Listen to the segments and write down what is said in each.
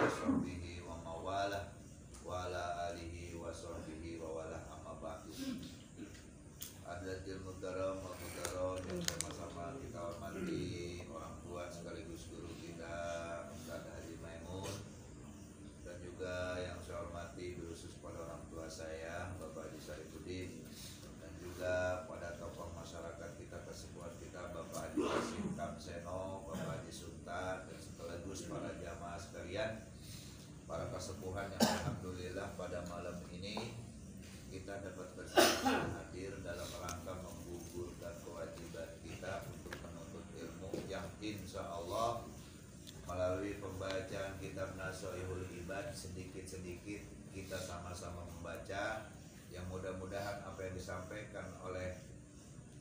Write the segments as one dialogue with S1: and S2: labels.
S1: sahbihi wa mawalah wa ala alihi wa sahbihi wa walah amma ba'du. Hadirin muhtaram wa muhtarat yang sama-sama kita hormati orang tua sekaligus guru kita Ustaz Haji Maimun, dan juga yang saya hormati khusus pada orang tua saya Bapak Haji Sarifuddin, dan juga pada tokoh masyarakat kita kesepuhan kita Bapak Haji Hasim Kamseno, Bapak Haji Sultan, dan sekaligus para jamaah sekalian, para kesepuhan yang alhamdulillah pada malam ini kita dapat bersama hadir dalam rangka menggugurkan kewajiban kita untuk menuntut ilmu yang insya Allah melalui pembacaan kitab Nashihul Ibad sedikit-sedikit kita sama-sama membaca, yang mudah-mudahan apa yang disampaikan oleh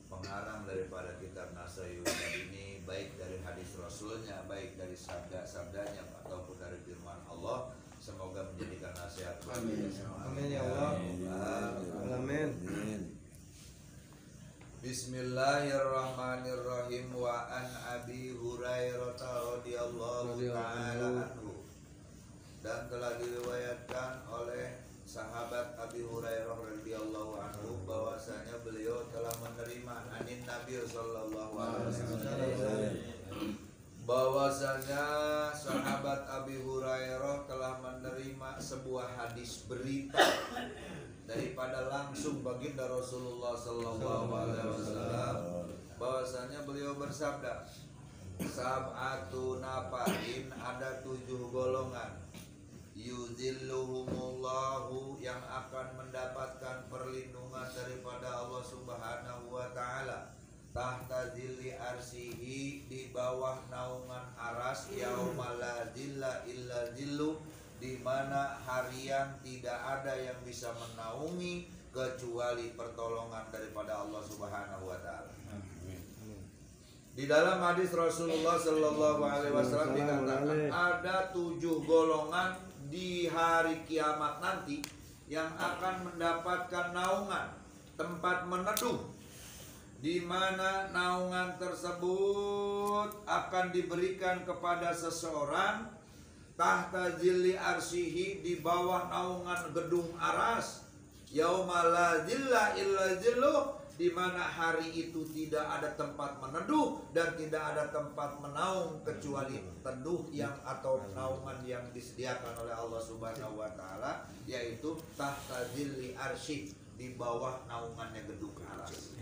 S1: pengarang daripada kitab Nashihul Ibad ini baik dari hadis Rasulnya, baik dari sabda-sabdanya ataupun dari firman Allah, semoga menjadikan nasihat.
S2: Amin. Amin ya Allah. Amin.
S1: Bismillahirrahmanirrahim. Wa an Abi Hurairah radhiyallahu ta'ala anhu. Dan telah diriwayatkan oleh sahabat Abi Hurairah radhiyallahu anhu bahwasanya beliau telah menerima anin Nabi sallallahu alaihi wasallam, bahwasanya sahabat Abi Hurairah telah menerima sebuah hadis berita daripada langsung baginda Rasulullah sallallahu alaihi wasallam, bahwasanya beliau bersabda, sab'atu nafarin, ada 7 golongan, yuzilluhumullahu, yang akan mendapatkan perlindungan daripada Allah Subhanahu wa taala, tahta zilli arsihi, di bawah naungan aras, yauma la zilla illa zillu, di mana hari yang tidak ada yang bisa menaungi kecuali pertolongan daripada Allah Subhanahu wa taala. Di dalam hadis Rasulullah sallallahu alaihi wasallam dikatakan ada 7 golongan di hari kiamat nanti yang akan mendapatkan naungan, tempat meneduh, di mana naungan tersebut akan diberikan kepada seseorang tahta zilli arsihi, di bawah naungan gedung aras, yauma la zilla illa zillu, di mana hari itu tidak ada tempat meneduh dan tidak ada tempat menaung kecuali teduh yang atau naungan yang disediakan oleh Allah Subhanahu wa taala, yaitu tahta zilli arsy, di bawah naungannya gedung aras.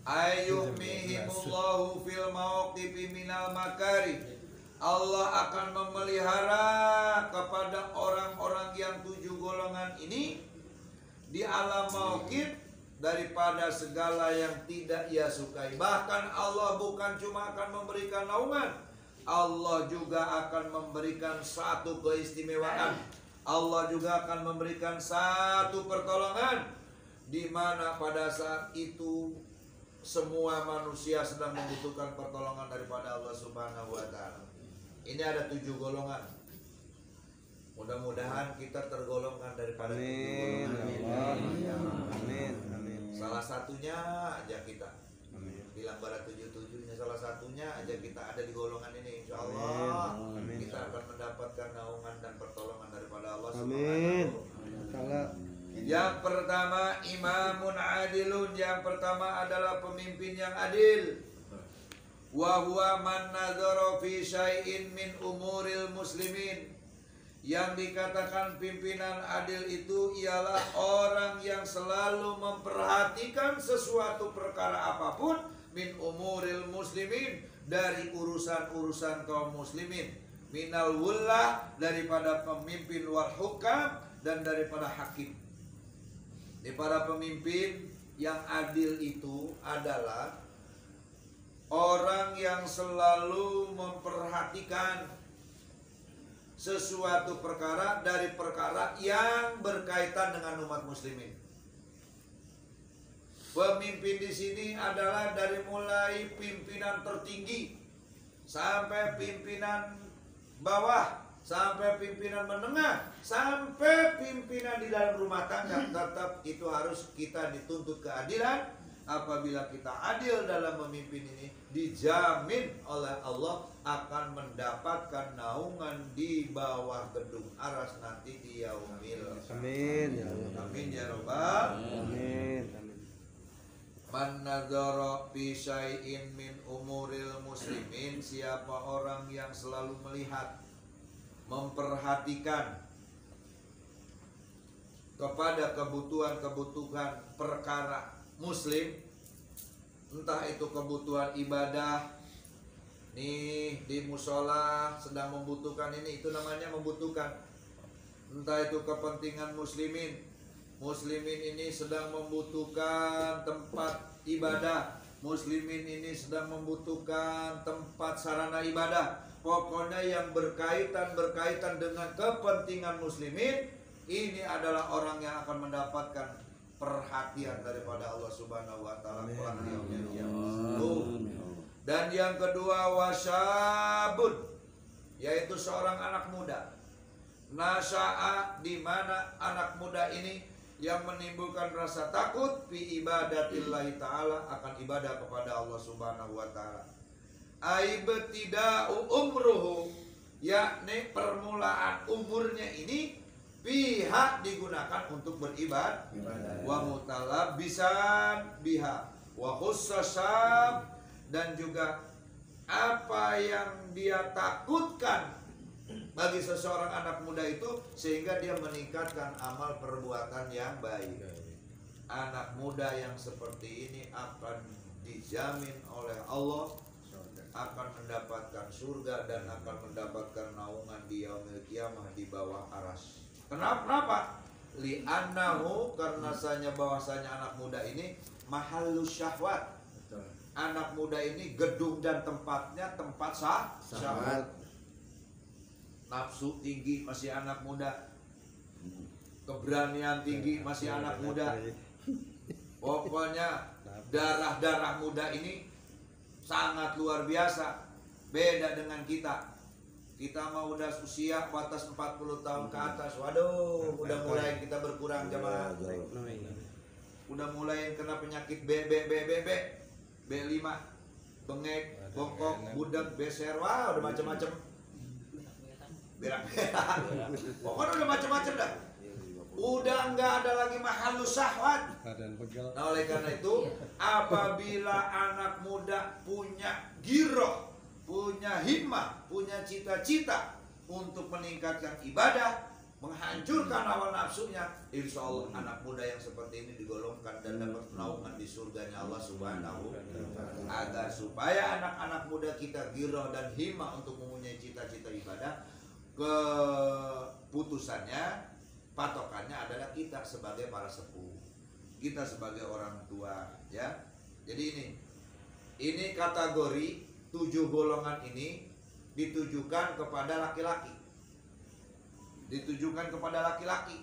S1: Ayyumihimullahu fil mawqifi minal makarih, Allah akan memelihara kepada orang-orang yang 7 golongan ini di alam mauqif daripada segala yang tidak ia sukai. Bahkan Allah bukan cuma akan memberikan naungan, Allah juga akan memberikan satu keistimewaan. Allah juga akan memberikan satu pertolongan, di mana pada saat itu semua manusia sedang membutuhkan pertolongan daripada Allah Subhanahu wa taala. Ini ada 7 golongan. Mudah-mudahan kita tergolongkan daripada 7 golongan.
S2: Amin. Amin.
S1: Salah satunya aja kita. Bilang pada 7-7-nya salah satunya aja kita ada di golongan ini, insya Allah.
S2: Amin.
S1: Kita akan mendapatkan naungan dan pertolongan daripada Allah
S2: Amin.
S1: Subhanahu wa taala. Yang pertama, imamun adilun, yang pertama adalah pemimpin yang adil. Wa huwa man nadzara fi syai'in min umuril muslimin. Yang dikatakan pimpinan adil itu ialah orang yang selalu memperhatikan sesuatu perkara apapun min umuril muslimin, dari urusan-urusan kaum muslimin, minal wullah, daripada pemimpin, wal hukam, dan daripada hakim. Di para pemimpin yang adil itu adalah orang yang selalu memperhatikan sesuatu perkara dari perkara yang berkaitan dengan umat muslimin. Pemimpin di sini adalah dari mulai pimpinan tertinggi sampai pimpinan bawah, sampai pimpinan menengah, sampai pimpinan di dalam rumah tangga. Tetap itu harus kita dituntut keadilan. Apabila kita adil dalam memimpin ini, dijamin oleh Allah akan mendapatkan naungan di bawah gedung aras nanti di yaumil.
S2: Amin ya Allah.
S1: Amin ya robbal.
S2: Amin. Amin.
S1: Man nadzara fi syai'in min umuril muslimin, siapa orang yang selalu melihat, memperhatikan kepada kebutuhan-kebutuhan perkara muslim, entah itu kebutuhan ibadah, nih di musola sedang membutuhkan ini, itu namanya membutuhkan. Entah itu kepentingan muslimin ini sedang membutuhkan tempat ibadah, muslimin ini sedang membutuhkan tempat sarana ibadah, pokoknya yang berkaitan dengan kepentingan muslimin, ini adalah orang yang akan mendapatkan perhatian daripada Allah Subhanahu wa taala kelak di yaumil qiyamah. Dan yang kedua, wasyabun, yaitu seorang anak muda. Nasya'a, di mana anak muda ini yang menimbulkan rasa takut fi ibadatillahi ta'ala, akan ibadah kepada Allah Subhanahu wa taala. Aibtida'u umruhu, yakni permulaan umurnya ini pihak digunakan untuk beribadah, wa mutalabbisan biha wa khussasab, dan juga apa yang dia takutkan bagi seseorang anak muda itu sehingga dia meningkatkan amal perbuatan yang baik. Anak muda yang seperti ini akan dijamin oleh Allah akan mendapatkan surga dan akan mendapatkan naungan di yaumil qiyamah di bawah aras. Kenapa? Li'annahu, karena bahwasanya anak muda ini mahallus syahwat. Anak muda ini gedung dan tempatnya tempat syahwat. Nafsu tinggi masih anak muda, keberanian tinggi masih anak muda. Pokoknya darah muda ini sangat luar biasa. Beda dengan kita. Kita mah udah usia batas 40 tahun ke atas. Waduh, udah mulai kita berkurang jamaah. Udah mulai kena penyakit B5, bengek, bongkok, budak, beser, wah udah macam-macam. Berak-berak. Pokoknya udah macam-macam dah. Udah nggak ada lagi mahallus syahwat. Nah, oleh karena itu, apabila anak muda punya giroh, punya himmah, punya cita-cita untuk meningkatkan ibadah, menghancurkan hawa nafsunya, insya Allah anak muda yang seperti ini digolongkan dan dapat naungan di surganya Allah Subhanahu wa ta'ala. Agar supaya anak-anak muda kita giroh dan himmah untuk mempunyai cita-cita ibadah, keputusannya, patokannya adalah kita sebagai para sepuh, kita sebagai orang tua, ya. Jadi ini kategori 7 golongan ini ditujukan kepada laki-laki. Ditujukan kepada laki-laki.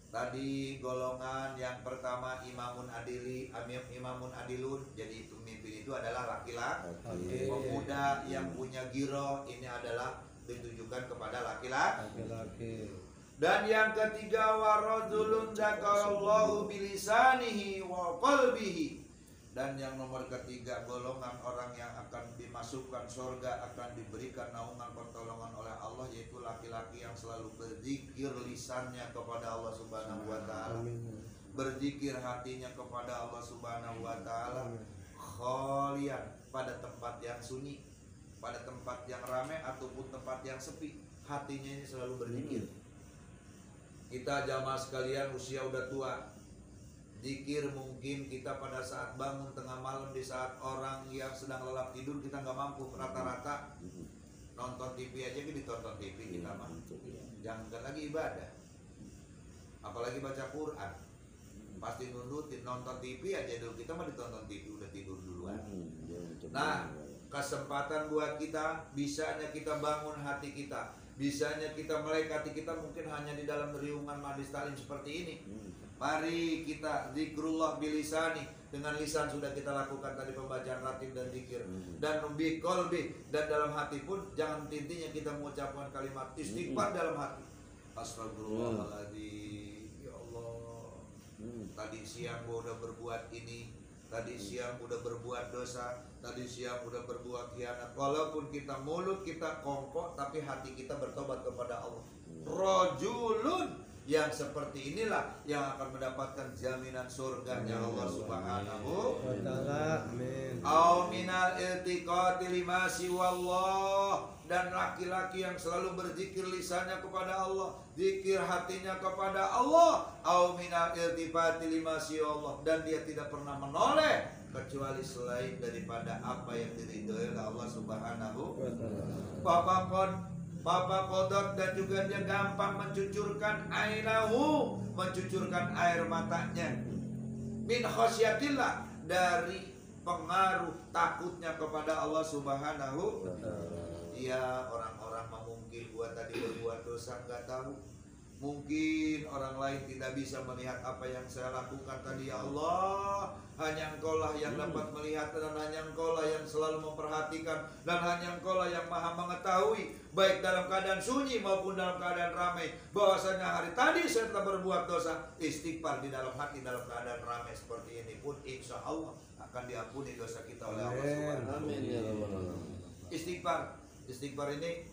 S1: Tadi golongan yang pertama imamun adilun, jadi pemimpin itu adalah laki-laki. Pemuda yang punya giroh ini adalah ditujukan kepada laki-laki. Dan yang ketiga, waradzulun dzakarallahu bilisanihi wa qalbihi. Dan yang nomor ketiga, golongan orang yang akan dimasukkan surga, akan diberikan naungan pertolongan oleh Allah, yaitu laki-laki yang selalu berzikir lisannya kepada Allah Subhanahu wa taala, berzikir hatinya kepada Allah Subhanahu wa taala, kholian, pada tempat yang sunyi, pada tempat yang ramai ataupun tempat yang sepi, hatinya ini selalu berzikir. Kita jamaah sekalian usia udah tua, zikir mungkin kita pada saat bangun tengah malam, di saat orang yang sedang lelap tidur kita nggak mampu. Rata-rata nonton TV aja ditonton TV kita mah, jangan lagi ibadah, apalagi baca Quran. Pasti nurutin, nonton TV aja dulu, kita mah ditonton TV udah tidur duluan. Nah, kesempatan buat kita, bisanya kita bangun hati kita, bisanya kita melek hati kita mungkin hanya di dalam riungan majlis taklim seperti ini. Mari kita zikrullah bilisani, dengan lisan sudah kita lakukan tadi pembacaan ratib dan zikir, dan biqalbi, dan dalam hati pun jangan tintinya kita mengucapkan kalimat istighfar dalam hati. Astagfirullahaladzim, ya Allah, tadi siang gua udah berbuat ini, tadi siang udah berbuat dosa, tadi siang udah berbuat khianat. Walaupun kita mulut kita kongkok, tapi hati kita bertobat kepada Allah. Rajulun, yang seperti inilah yang akan mendapatkan jaminan surganya Allah Subhanahu
S2: wa ta'ala. Amin.
S1: Au minal iltiqati lima siwallah, dan laki-laki yang selalu berzikir lisannya kepada Allah, zikir hatinya kepada Allah. Au minal iltifati lima siwallah, dan dia tidak pernah menoleh kecuali selain daripada apa yang diridhoi oleh Allah Subhanahu wa ta'ala. Bapak kodok, dan juga dia gampang mencucurkan ainahu, mencucurkan air matanya, min khosyatillah, dari pengaruh takutnya kepada Allah Subhanahu. Ya, orang-orang mungkin gua tadi berbuat dosa nggak tahu, mungkin orang lain tidak bisa melihat apa yang saya lakukan tadi. Ya Allah, hanya Engkau lah yang dapat melihat, dan hanya Engkau lah yang selalu memperhatikan, dan hanya Engkau lah yang maha mengetahui, baik dalam keadaan sunyi maupun dalam keadaan ramai, bahwasanya hari tadi saya telah berbuat dosa. Istighfar di dalam hati dalam keadaan ramai seperti ini pun insya Allah akan diampuni dosa kita oleh Allah Subhanahu wa ta'ala. Istighfar ini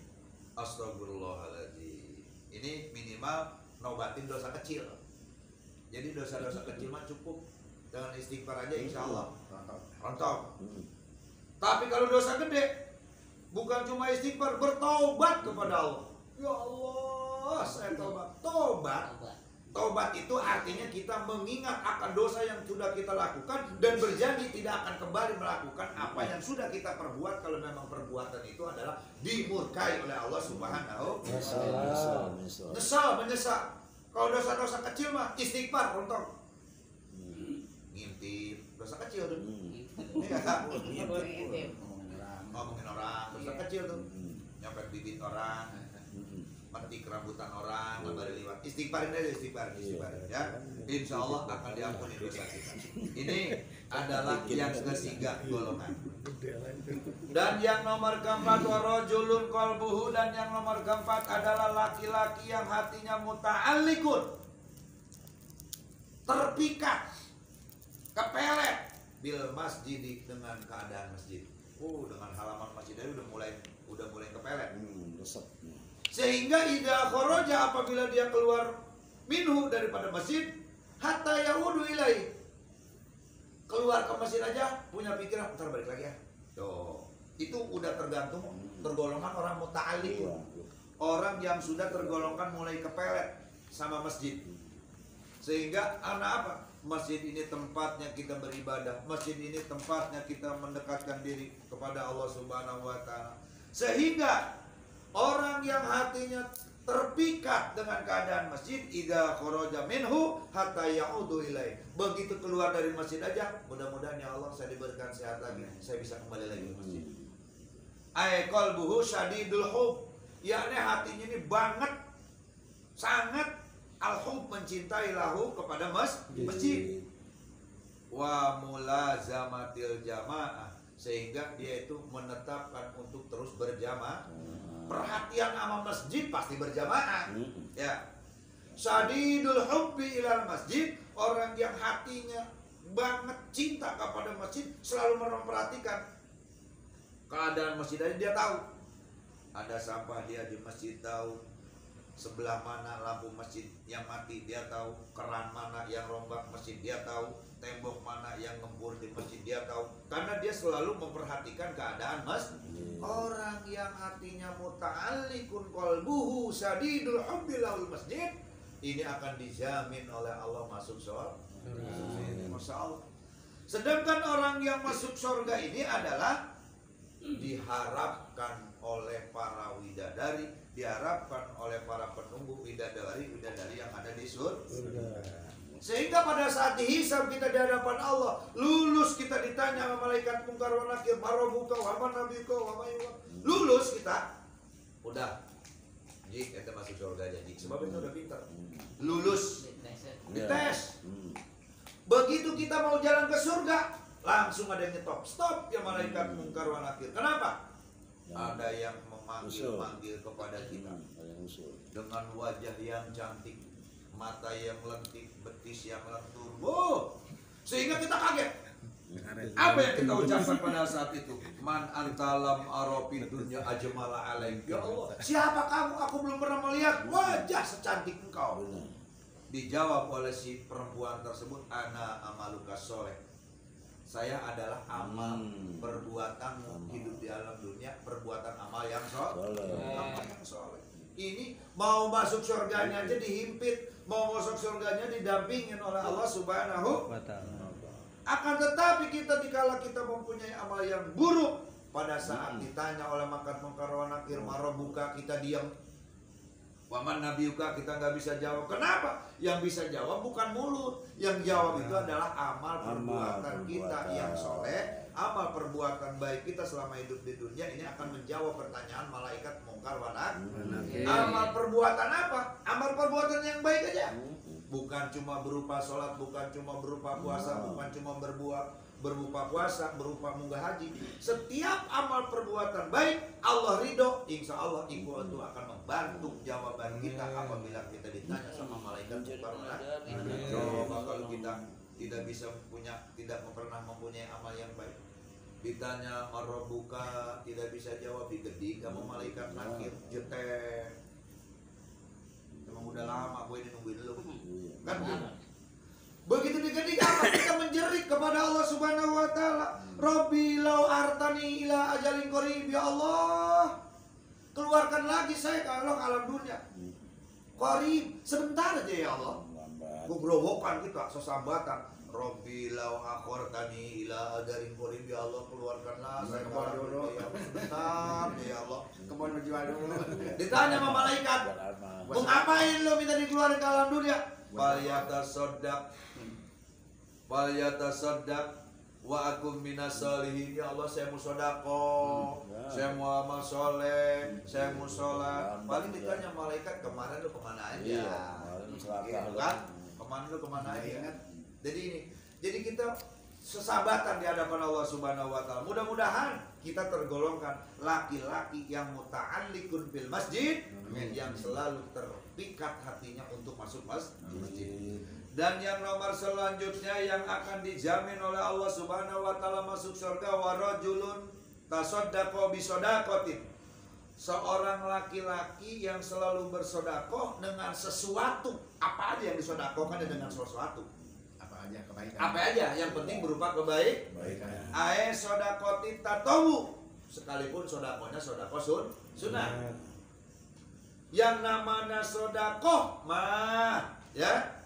S1: astagfirullahaladzim, ini minimal nobatin dosa kecil. Jadi dosa-dosa kecil mah cukup dengan istighfar aja insya Allah rontok. Tapi kalau dosa gede, bukan cuma istighfar, bertobat kepada Allah. Ya Allah, saya tobat. Tobat itu artinya kita mengingat akan dosa yang sudah kita lakukan dan berjanji tidak akan kembali melakukan apa yang sudah kita perbuat, kalau memang perbuatan itu adalah dimurkai oleh Allah Subhanahu. Menyesal. Kalau dosa-dosa kecil mah istighfar rontok. Ngintip, dosa kecil tuh. Ngomongin orang, dosa kecil tuh. Nyopet bibit orang, metik rambutan orang, lebari liwat. Istighfarin aja, istighfar ya. Insya Allah akan diampuni dosa kita. Ini adalah yang ketiga golongan. Dan yang nomor keempat, warajulun qalbuhu, dan yang nomor keempat adalah laki-laki yang hatinya muta'alliqun, terpikat, kepelet bil masjid, dengan keadaan masjid. Dengan halaman masjid aja udah mulai kepelet. Sehingga idza kharaja, apabila dia keluar minhu, daripada masjid, hatta yaudu ilai, keluar ke masjid aja punya pikiran ntar balik lagi ya. Tuh, itu udah tergolongan orang muta'alliq, orang yang sudah tergolongkan mulai kepelet sama masjid. Sehingga anak apa? Masjid ini tempatnya kita beribadah, masjid ini tempatnya kita mendekatkan diri kepada Allah Subhanahu wa ta'ala. Sehingga orang yang hatinya terpikat dengan keadaan masjid, idza kharaja minhu hatta yaudu ilai, begitu keluar dari masjid aja, mudah-mudahan ya Allah saya diberikan sehat lagi, saya bisa kembali lagi ke masjid. Ay qalbuhu syadidul hub, yakni hatinya ini banget, sangat al-hub, mencintai lahu kepada masjid. Wa mulazamatil jamaah, sehingga dia itu menetapkan untuk terus berjamaah. Perhatian sama masjid pasti berjamaah. Ya. Sadidul hubbi ilal masjid, orang yang hatinya banget cinta kepada masjid, selalu memperhatikan keadaan masjid aja dia tahu. Ada sampah dia di masjid tahu, sebelah mana lampu masjid yang mati dia tahu, keran mana yang rombak masjid dia tahu, tembok mana yang ngembur di masjid dia tahu, karena dia selalu memperhatikan keadaan masjid. Orang yang hatinya muta'alliqun qalbuhu sadidul hubbi lahul masjid, ini akan dijamin oleh Allah masuk surga. Masya Allah. Sedangkan orang yang masuk surga ini adalah diharapkan oleh para widadari, diharapkan oleh para penunggu widadari yang ada di surga. Sehingga pada saat dihisab kita di hadapan Allah, lulus kita ditanya sama malaikat mungkar wa nakir, marabuka wa man nabiyuka wa mayyuka. Lulus kita, udah, Ji, kita masuk surga aja, Ji. Sebab itu udah pintar. Lulus, dites. Begitu kita mau jalan ke surga, langsung ada yang nyetop. Stop ya malaikat mungkar wa nakir. Kenapa? Ada yang memanggil kepada kita dengan wajah yang cantik, mata yang lentik, betis yang lentur, sehingga kita kaget. Apa yang kita ucapkan pada saat itu? Man antalam arafi dunya ajmala alaik. Ya Allah, siapa kamu? Aku belum pernah melihat wajah secantik engkau. Dijawab oleh si perempuan tersebut, ana amaluka soleh. Saya adalah amal perbuatanmu hidup di alam dunia, perbuatan amal yang soleh. Amal yang soleh. Ini mau masuk surganya aja dihimpit, mau masuk surganya didampingin oleh Allah Subhanahu wa Ta'ala. Akan tetapi kita dikala kita mempunyai amal yang buruk, pada saat ditanya oleh makan mungkar wa nakir, marabuka, kita diam. Waman nabiuka, kita nggak bisa jawab. Kenapa? Yang bisa jawab bukan mulut, yang jawab itu adalah amal perbuatan kita yang soleh, amal perbuatan baik kita selama hidup di dunia ini akan menjawab pertanyaan malaikat mungkar wa nakir. Amal perbuatan apa? Amal perbuatan yang baik aja. Bukan cuma berupa sholat, bukan cuma berupa puasa, bukan cuma berupa puasa, berupa munggah haji. Setiap amal perbuatan baik, Allah ridho, insya Allah itu akan membantu jawaban kita apabila kita ditanya sama malaikat mungkar wa nakir. Coba kalau kita tidak pernah mempunyai amal yang baik, ditanya marabuka, tidak bisa jawab, digedi kamu malaikat nakir, jetek. Emang udah lama gue nungguin lu kan? Begitu digedi kita menjerit kepada Allah Subhanahu wa Ta'ala, Rabbi lau artani ila ajalin qarib, ya Allah, keluarkan lagi saya kalau ke alam dunia qarib, sebentar aja ya Allah. Gobrowokan kita sesambatan, Rabbi lau akhortani ila ajalin qarib, ya Allah, keluarkanlah saya ke alam dunia sebentar ya Allah.
S2: Kebun berjual dulu.
S1: Ditanya sama malaikat, mau ngapain lo minta dikeluarin ke alam dunia? Baliyata sodak wa akum minas solihin. Ya Allah, saya mau sodako, saya mau amal soleh, saya mau sholat. Paling ditanya malaikat, kemarin lo kemana aja? Kan? Kemarin lo kemana aja? Jadi kita sesabatan di hadapan Allah Subhanahu wa Ta'ala. Mudah-mudahan kita tergolongkan laki-laki yang muta'alliqun bil masjid, yang selalu terpikat hatinya untuk masuk masjid. Dan yang nomor selanjutnya yang akan dijamin oleh Allah Subhanahu wa Ta'ala masuk surga, wa rajulun tasaddaqa bi shadaqatin. Seorang laki-laki yang selalu bersedekah dengan sesuatu. Apa aja yang disedekahkan dengan sesuatu?
S2: Kebaikan.
S1: Apa aja yang penting berupa kebaikan. Ae sodakotit tatowu, sekalipun sodakohnya sodakoh sunnah. Yang namanya sodakoh mah ya,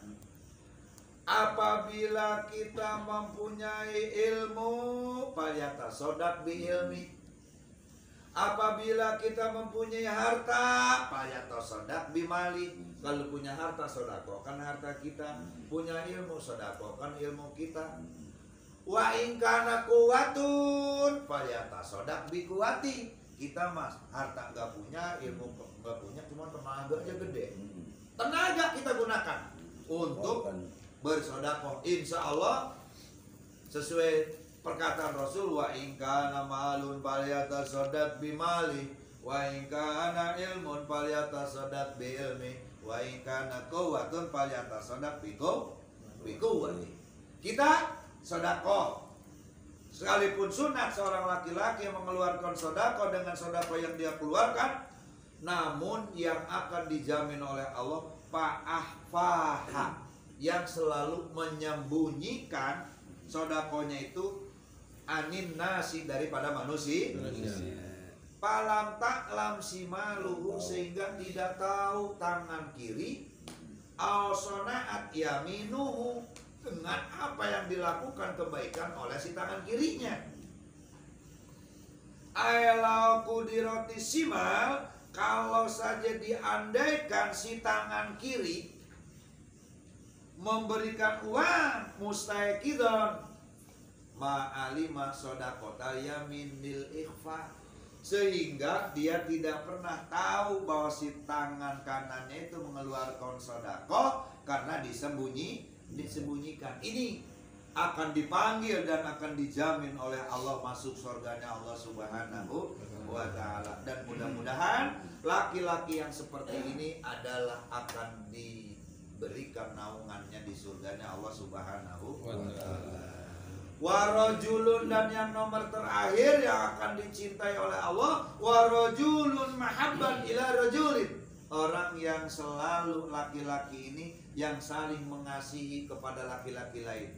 S1: apabila kita mempunyai ilmu, palyata sodak bi ilmi. Apabila kita mempunyai harta, palyata sodak bi mali. Kalau punya harta sodakoh kan harta kita, punya ilmu sodakoh kan ilmu kita. Wa in kana quwwatun palyata sodak bi quwwati. Kita mas harta nggak punya, ilmu nggak punya, cuma tenaga aja gede. Tenaga kita gunakan untuk bersodakoh. Insya Allah sesuai perkataan Rasul, wa in kana malun palyata sodak bi mali, wa in kana ilmun palyata sodak bi ilmi, wa in kana quwwatun palyata sodak bi quwwati. Kita sodakoh, sekalipun sunat seorang laki-laki yang mengeluarkan sodakoh dengan sodakoh yang dia keluarkan, namun yang akan dijamin oleh Allah fa'ahfaha, yang selalu menyembunyikan sodakohnya itu anin nasi, daripada manusia. Palam taklam simaluhu, sehingga tidak tahu tangan kiri, al sonaat yaminuhu, dengan apa yang dilakukan kebaikan oleh si tangan kirinya. Ailau kudiroti simal, kalau saja diandaikan si tangan kiri memberikan uang mustaqidon ma'alima sodakotal yamin bil ikhfa, sehingga dia tidak pernah tahu bahwa si tangan kanannya itu mengeluarkan sodakoh karena disembunyikan. Ini akan dipanggil dan akan dijamin oleh Allah masuk surganya Allah Subhanahu wa Ta'ala. Dan mudah-mudahan laki-laki yang seperti ini adalah akan diberikan naungannya di surganya Allah Subhanahu wa Ta'ala. Warajulun, dan yang nomor terakhir yang akan dicintai oleh Allah, warajulun mahabban ila rajulin, orang yang selalu laki-laki ini yang saling mengasihi kepada laki-laki lain.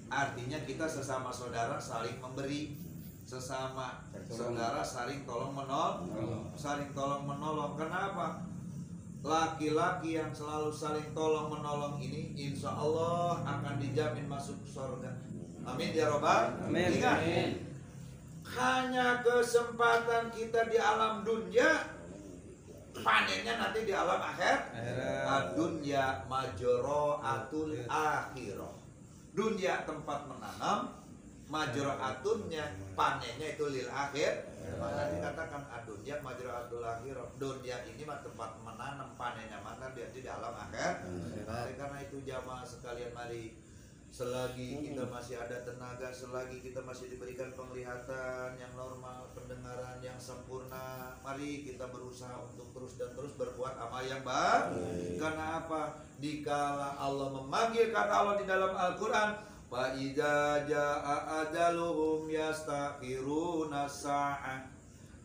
S1: Artinya kita sesama saudara saling memberi, sesama saudara saling tolong menolong. Kenapa? Laki-laki yang selalu saling tolong menolong ini insya Allah akan dijamin masuk surga. Amin ya robbal. Ingat, hanya kesempatan kita di alam dunia, panennya nanti di alam akhir. Dunya majro'atul akhirah. Dunia tempat menanam, majro'atunnya panennya itu lil akhir. Maka dikatakan dunya majro'atul akhirah. Dunia ini mah tempat menanam, panennya maka dia di alam akhir. Karena itu jamaah sekalian, mari selagi kita masih ada tenaga, selagi kita masih diberikan penglihatan yang normal, pendengaran yang sempurna, mari kita berusaha untuk terus dan terus berbuat amal yang baik. Karena apa? Dikala Allah memanggil, kata Allah di dalam Al-Quran, fa idza jaa ajaluhum yastakhiruna sa'ah.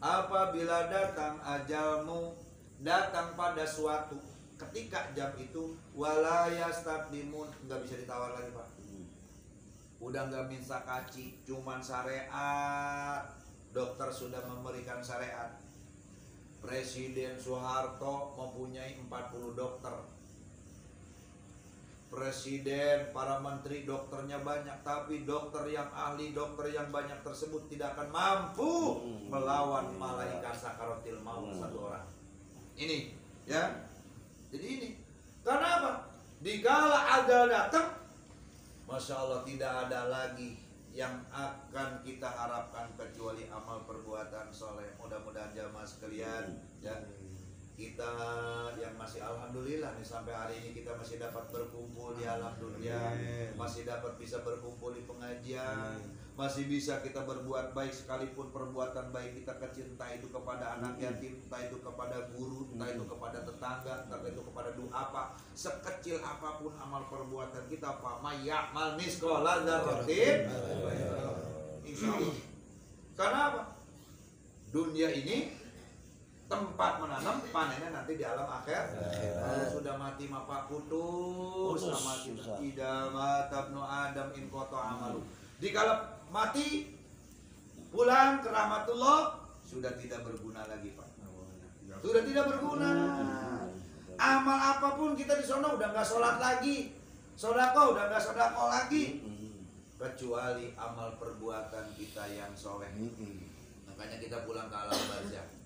S1: Apabila datang ajalmu, datang pada suatu ketika jam itu, wala yastaqdimun, enggak bisa ditawar lagi, Pak. Udah nggak minta kaci, cuman syariat. Dokter sudah memberikan syariat. Presiden Soeharto mempunyai 40 dokter. Presiden, para menteri dokternya banyak, tapi dokter yang ahli, dokter yang banyak tersebut tidak akan mampu melawan malaikat sakaratil maut satu orang. Ini, ya. Jadi ini. Karena apa? Dikala ajal datang, Masya Allah, tidak ada lagi yang akan kita harapkan kecuali amal perbuatan soleh. Mudah-mudahan jamaah sekalian, ya, kita yang masih alhamdulillah nih sampai hari ini kita masih dapat berkumpul di alam dunia, masih dapat bisa berkumpul di pengajian, masih bisa kita berbuat baik sekalipun perbuatan baik kita kecil, entah itu kepada anak yatim, entah itu kepada guru, entah itu kepada tetangga, entah itu kepada doa apa, sekecil apapun amal perbuatan kita, Pak, mayyamal miskola dzarratin, insyaallah. Karena apa? Dunia ini tempat menanam, panennya nanti di alam akhir. Kalau sudah mati mah Pak putus sama kita. Idza mata ibnu Adam in qata amalu. Dikala mati pulang ke rahmatullah sudah tidak berguna lagi, Pak. Sudah tidak berguna. Amal apapun kita di sana udah nggak sholat lagi, sedekah udah nggak sedekah lagi, kecuali amal perbuatan kita yang soleh. Makanya kita pulang ke alam barzah.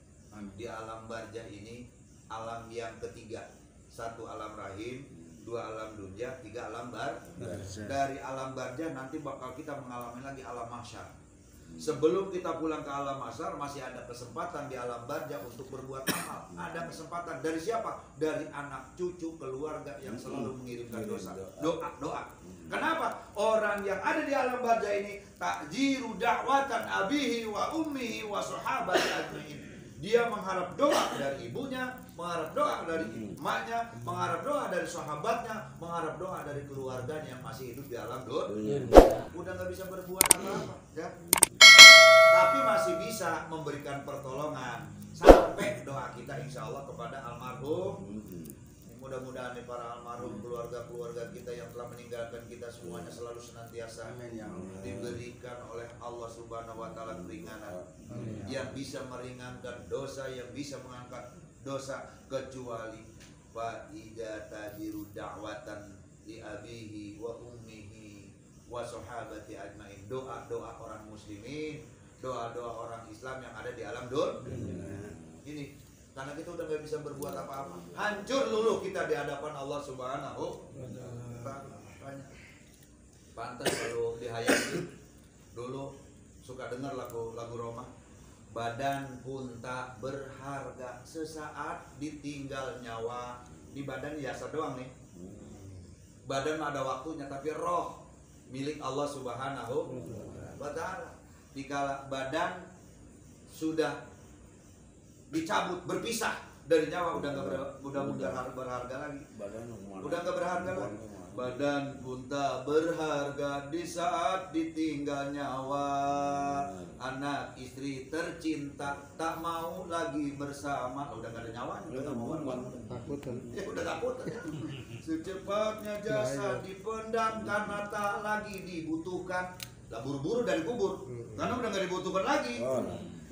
S1: Di alam barzah ini alam yang ketiga. Satu alam rahim, dua alam dunia, tiga alam barzah. Dari alam barzah nanti bakal kita mengalami lagi alam mahsyar. Sebelum kita pulang ke alam mahsyar masih ada kesempatan di alam barzah untuk berbuat amal. Ada kesempatan dari siapa? Dari anak cucu keluarga yang selalu mengirimkan dosa. Doa. Kenapa? Orang yang ada di alam barzah ini takjiru da'watan abihi wa ummihi wa sahabati ajmain. Dia mengharap doa dari ibunya, mengharap doa dari emaknya, mengharap doa dari sahabatnya, mengharap doa dari keluarganya yang masih hidup di alam dunia. Udah nggak bisa berbuat apa-apa, ya. Tapi masih bisa memberikan pertolongan sampai doa kita insya Allah kepada almarhum. Mudah-mudahan nih para almarhum, keluarga-keluarga kita yang telah meninggalkan kita semuanya selalu senantiasa diberikan oleh Allah Subhanahu wa taala keringanan yang bisa meringankan dosa, yang bisa mengangkat dosa, kecuali wa idza tadiru da'watan li abihi wa ummihi wa sahabati ajmain. Doa-doa orang muslimin, doa-doa orang Islam yang ada di alam dunia. Ini karena kita udah gak bisa berbuat apa-apa, hancur luluh kita di hadapan Allah Subhanahu wa ta'ala. Pantas kalau dihayati dulu suka dengar lagu Roma, badan pun tak berharga sesaat ditinggal nyawa. Di badan biasa doang nih, badan ada waktunya, tapi roh milik Allah Subhanahu wa ta'ala. Dikala badan sudah dicabut, berpisah dari nyawa udah nggak berharga lagi. Udah nggak berharga lagi. Badan pun tak berharga di saat ditinggal nyawa. Anak istri tercinta tak mau lagi bersama. Udah nggak ada nyawanya, udah nggak mau
S2: Takut kan?
S1: ya udah takut. Secepatnya jasa dipendam karena tak lagi dibutuhkan. Lah buru-buru dari kubur karena udah nggak dibutuhkan lagi.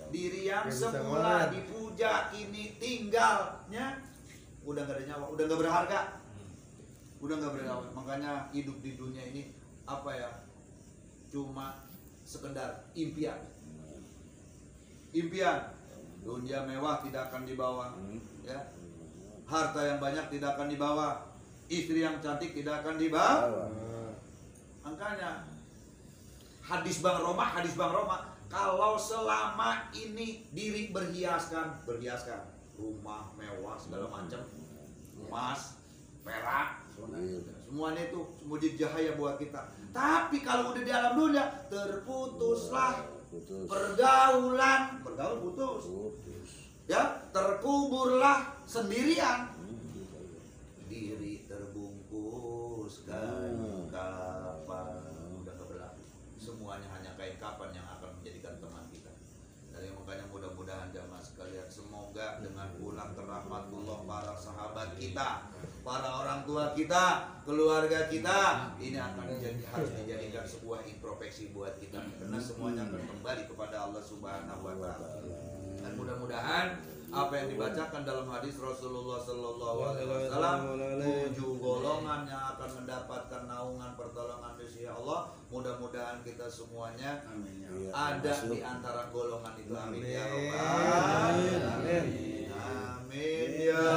S1: Diri yang semula dipuja kini tinggalnya udah nggak ada nyawa, udah nggak berharga. Udah nggak bernyawa. Makanya hidup di dunia ini apa ya, cuma sekedar impian. Dunia mewah tidak akan dibawa, ya. Harta yang banyak tidak akan dibawa, istri yang cantik tidak akan dibawa. Makanya hadis Bang Roma, kalau selama ini diri berhiaskan rumah mewah segala macam, emas, perak, semuanya itu semua jadi cahaya buat kita. Tapi kalau udah di alam dunia terputuslah pergaulan, putus. Ya, terkuburlah sendirian. Diri terbungkus kain kapan, udah gak berlaku. Semuanya hanya kain kapan yang akan menjadikan teman kita. Dari makanya mudah-mudahan jamaah sekalian, semoga dengan pulang rahmatullah para sahabat kita, para orang tua kita, keluarga kita, ini akan harus dijadikan sebuah introspeksi buat kita, karena semuanya akan kembali kepada Allah Subhanahu wa Ta'ala. Dan mudah-mudahan apa yang dibacakan dalam hadis Rasulullah Sallallahu Alaihi Wasallam, 7 golongan yang akan mendapatkan naungan pertolongan di sisi Allah, mudah-mudahan kita semuanya ada di antara golongan itu. Amin ya Rabbal alamin. Amin ya